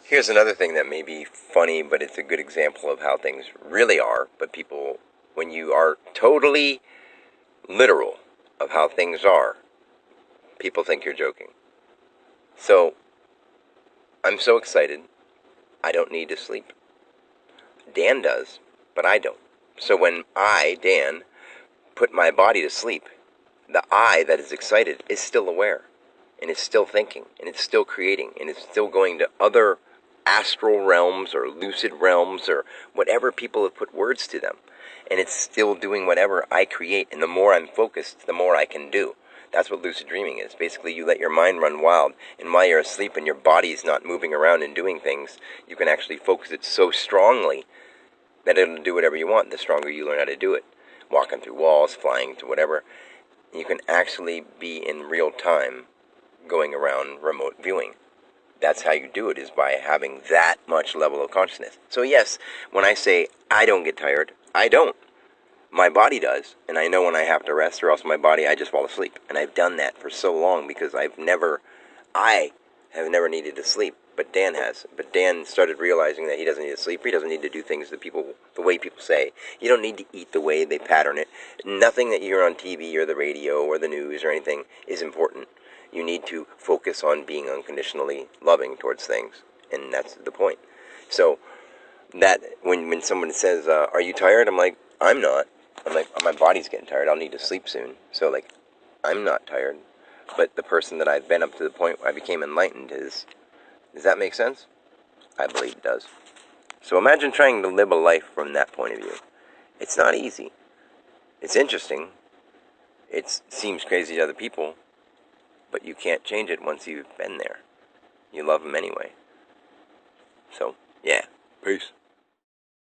Here's another thing that may be funny, but it's a good example of how things really are. But people, when you are totally literal of how things are, people think you're joking. So, I'm so excited, I don't need to sleep. Dan does, but I don't. So when I, Dan, put my body to sleep, the I that is excited is still aware, and it's still thinking, and it's still creating, and it's still going to other astral realms or lucid realms or whatever people have put words to them. And it's still doing whatever I create, and the more I'm focused, the more I can do. That's what lucid dreaming is. Basically, you let your mind run wild, and while you're asleep and your body is not moving around and doing things, you can actually focus it so strongly that it'll do whatever you want. The stronger you learn how to do it, walking through walls, flying to whatever, you can actually be in real time going around remote viewing. That's how you do it, is by having that much level of consciousness. So yes, when I say I don't get tired, I don't. My body does, and I know when I have to rest, or else my body, I just fall asleep. And I've done that for so long because I have never needed to sleep, but Dan has. But Dan started realizing that he doesn't need to sleep. He doesn't need to do things that the way people say. You don't need to eat the way they pattern it. Nothing that you hear on TV or the radio or the news or anything is important. You need to focus on being unconditionally loving towards things, and that's the point. So that when someone says, "Are you tired?" I'm like, "I'm not." I'm like, "My body's getting tired. I'll need to sleep soon." So like, I'm not tired. But the person that I've been up to the point where I became enlightened is. Does that make sense? I believe it does. So imagine trying to live a life from that point of view. It's not easy. It's interesting. It seems crazy to other people, but you can't change it once you've been there. You love them anyway. So, yeah. Peace.